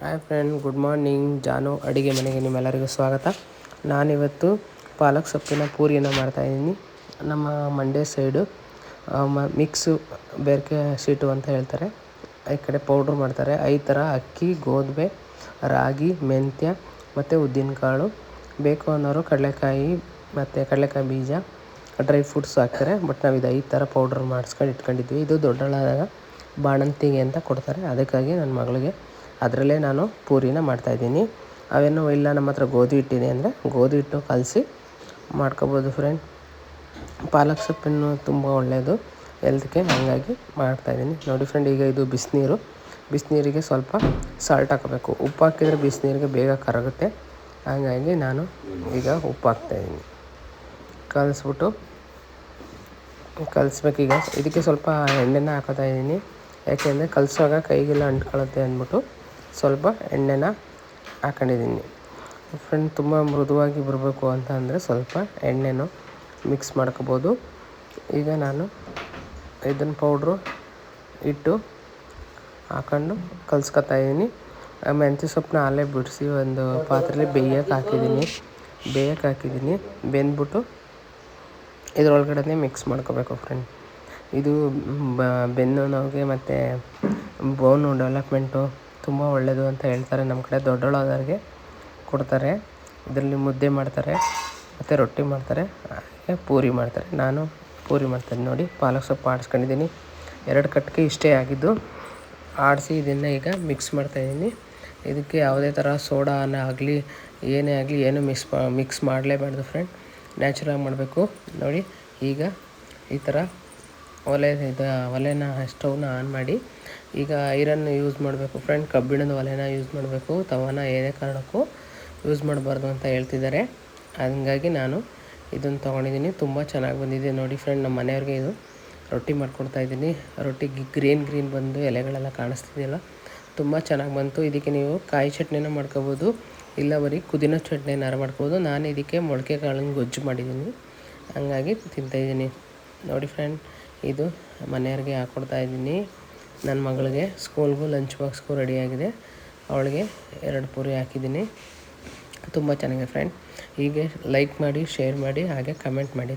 Hi friend, good morning. ಜಾನು ಅಡುಗೆ ಮನೆಗೆ ನಿಮ್ಮೆಲ್ಲರಿಗೂ ಸ್ವಾಗತ. ನಾನಿವತ್ತು ಪಾಲಕ್ ಸೊಪ್ಪಿನ ಪೂರಿಯನ್ನು ಮಾಡ್ತಾಯಿದ್ದೀನಿ. ನಮ್ಮ ಮಂಡ್ಯ ಸೈಡು ಮಿಕ್ಸು ಬೇರ್ಕೆ ಶೀಟು ಅಂತ ಹೇಳ್ತಾರೆ. ಈ ಕಡೆ ಪೌಡ್ರ್ ಮಾಡ್ತಾರೆ. 5 ಥರ ಅಕ್ಕಿ, ಗೋಧಿ, ರಾಗಿ, ಮೆಂತ್ಯ ಮತ್ತು ಉದ್ದಿನಕಾಳು. ಬೇಕು ಅನ್ನೋರು ಕಡಲೆಕಾಯಿ ಮತ್ತು ಕಡಲೆಕಾಯಿ ಬೀಜ, ಡ್ರೈ ಫ್ರೂಟ್ಸ್ ಹಾಕ್ತಾರೆ. ಬಟ್ ನಾವು ಇದು 5 ಥರ ಪೌಡ್ರ್ ಮಾಡಿಸ್ಕೊಂಡು ಇಟ್ಕೊಂಡಿದ್ವಿ. ಇದು ದೊಡ್ಡಳಾದಾಗ ಬಾಣಂತಿಗೆ ಅಂತ ಕೊಡ್ತಾರೆ. ಅದಕ್ಕಾಗಿ ನನ್ನ ಮಗಳಿಗೆ ಅದರಲ್ಲೇ ನಾನು ಪೂರಿನ ಮಾಡ್ತಾಯಿದ್ದೀನಿ. ಅವೇನೋ ಇಲ್ಲ ನಮ್ಮ ಹತ್ರ ಗೋಧಿ ಹಿಟ್ಟಿದೆ ಅಂದರೆ ಗೋಧಿ ಹಿಟ್ಟು ಕಲಸಿ ಮಾಡ್ಕೊಬೋದು ಫ್ರೆಂಡ್. ಪಾಲಕ್ ಸೊಪ್ಪನ್ನು ತುಂಬ ಒಳ್ಳೆಯದು ಹೆಲ್ತ್ಗೆ, ಹಾಗಾಗಿ ಮಾಡ್ತಾಯಿದ್ದೀನಿ ನೋಡಿ ಫ್ರೆಂಡ್. ಈಗ ಇದು ಬಿಸಿನೀರಿಗೆ ಸ್ವಲ್ಪ ಸಾಲ್ಟ್ ಹಾಕಬೇಕು. ಉಪ್ಪು ಹಾಕಿದರೆ ಬಿಸಿನೀರಿಗೆ ಬೇಗ ಕರಗುತ್ತೆ. ಹಾಗಾಗಿ ನಾನು ಈಗ ಉಪ್ಪು ಹಾಕ್ತಾಯಿದ್ದೀನಿ. ಕಲಿಸ್ಬೇಕೀಗ. ಇದಕ್ಕೆ ಸ್ವಲ್ಪ ಎಣ್ಣೆನ ಹಾಕೋತಾಯಿದ್ದೀನಿ. ಯಾಕೆಂದರೆ ಕಲಿಸುವಾಗ ಕೈಗೆಲ್ಲ ಅಂಟ್ಕೊಳ್ಳುತ್ತೆ ಅಂದ್ಬಿಟ್ಟು ಸ್ವಲ್ಪ ಎಣ್ಣೆನ ಹಾಕೊಂಡಿದ್ದೀನಿ ಫ್ರೆಂಡ್. ತುಂಬ ಮೃದುವಾಗಿ ಬರಬೇಕು ಅಂತ ಅಂದರೆ ಸ್ವಲ್ಪ ಎಣ್ಣೆನೂ ಮಿಕ್ಸ್ ಮಾಡ್ಕೋಬೋದು. ಈಗ ನಾನು ಇದನ್ನು ಪೌಡ್ರು ಇಟ್ಟು ಹಾಕೊಂಡು ಕಲಿಸ್ಕೊತಾಯಿದ್ದೀನಿ. ಮೆಂತ್ಯ ಸೊಪ್ಪನ್ನ ಅಲ್ಲೇ ಬಿಡಿಸಿ ಒಂದು ಪಾತ್ರೆಯಲ್ಲಿ ಬೇಯಕ್ಕೆ ಹಾಕಿದ್ದೀನಿ. ಬೆಂದ್ಬಿಟ್ಟು ಇದರೊಳಗಡೆ ಮಿಕ್ಸ್ ಮಾಡ್ಕೋಬೇಕು ಫ್ರೆಂಡ್. ಇದು ಬೆನ್ನು ನೋವಿಗೆ ಮತ್ತು ಬೋನು ಡೆವಲಪ್ಮೆಂಟು ತುಂಬ ಒಳ್ಳೆಯದು ಅಂತ ಹೇಳ್ತಾರೆ. ನಮ್ಮ ಕಡೆ ದೊಡ್ಡೋಳಾದವ್ರಿಗೆ ಕೊಡ್ತಾರೆ. ಇದರಲ್ಲಿ ಮುದ್ದೆ ಮಾಡ್ತಾರೆ ಮತ್ತು ರೊಟ್ಟಿ ಮಾಡ್ತಾರೆ, ಹಾಗೆ ಪೂರಿ ಮಾಡ್ತಾರೆ. ನಾನು ಪೂರಿ ಮಾಡ್ತೀನಿ ನೋಡಿ. ಪಾಲಕ್ ಸೊಪ್ಪು ಆಡಿಸ್ಕೊಂಡಿದ್ದೀನಿ. 2 ಕಟ್ಟಿಗೆ ಇಷ್ಟೇ ಆಗಿದ್ದು. ಆಡಿಸಿ ಇದನ್ನು ಈಗ ಮಿಕ್ಸ್ ಮಾಡ್ತಾಯಿದ್ದೀನಿ. ಇದಕ್ಕೆ ಯಾವುದೇ ಥರ ಸೋಡಾನ ಆಗಲಿ ಏನೇ ಆಗಲಿ ಏನು ಮಿಕ್ಸ್ ಮಾಡಲೇಬಾರ್ದು ಫ್ರೆಂಡ್. ನ್ಯಾಚುರಾಗಿ ಮಾಡಬೇಕು ನೋಡಿ. ಈಗ ಈ ಥರ ಒಲೆನ ಸ್ಟವ್ನ ಆನ್ ಮಾಡಿ, ಈಗ ಐರನ್ ಯೂಸ್ ಮಾಡಬೇಕು ಫ್ರೆಂಡ್. ಕಬ್ಬಿಣದ ಒಲೆನ ಯೂಸ್ ಮಾಡಬೇಕು. ತವಾನ ಏನೇ ಕಾರಣಕ್ಕೂ ಯೂಸ್ ಮಾಡಬಾರ್ದು ಅಂತ ಹೇಳ್ತಿದ್ದಾರೆ. ಹಂಗಾಗಿ ನಾನು ಇದನ್ನು ತೊಗೊಂಡಿದ್ದೀನಿ. ತುಂಬ ಚೆನ್ನಾಗಿ ಬಂದಿದೆ ನೋಡಿ ಫ್ರೆಂಡ್. ನಮ್ಮ ಮನೆಯವ್ರಿಗೆ ಇದು ರೊಟ್ಟಿ ಮಾಡ್ಕೊಡ್ತಾಯಿದ್ದೀನಿ. ರೊಟ್ಟಿಗೆ ಗ್ರೀನ್ ಬಂದು ಎಲೆಗಳೆಲ್ಲ ಕಾಣಿಸ್ತಿದೆಯಲ್ಲ, ತುಂಬ ಚೆನ್ನಾಗಿ ಬಂತು. ಇದಕ್ಕೆ ನೀವು ಕಾಯಿ ಚಟ್ನಿನ ಮಾಡ್ಕೋಬೋದು, ಇಲ್ಲ ಬರೀ ಪುದೀನ ಚಟ್ನಿನಾರು ಮಾಡ್ಕೋಬೋದು. ನಾನು ಇದಕ್ಕೆ ಮೊಳಕೆ ಕಾಳಿನ ಗೊಜ್ಜು ಮಾಡಿದ್ದೀನಿ, ಹಂಗಾಗಿ ತಿಂತಾಯಿದ್ದೀನಿ ನೋಡಿ ಫ್ರೆಂಡ್. ಇದು ಮನೆಯವ್ರಿಗೆ ಹಾಕ್ಕೊಡ್ತಾಯಿದ್ದೀನಿ. ನನ್ನ ಮಗಳಿಗೆ ಸ್ಕೂಲ್ಗೂ ಲಂಚ್ ಬಾಕ್ಸ್ಗೂ ರೆಡಿಯಾಗಿದೆ. ಅವಳಿಗೆ 2 ಪೂರಿ ಹಾಕಿದ್ದೀನಿ. ತುಂಬ ಚೆನ್ನಾಗಿದೆ ಫ್ರೆಂಡ್. ಹೀಗೆ ಲೈಕ್ ಮಾಡಿ, ಶೇರ್ ಮಾಡಿ, ಹಾಗೆ ಕಮೆಂಟ್ ಮಾಡಿ.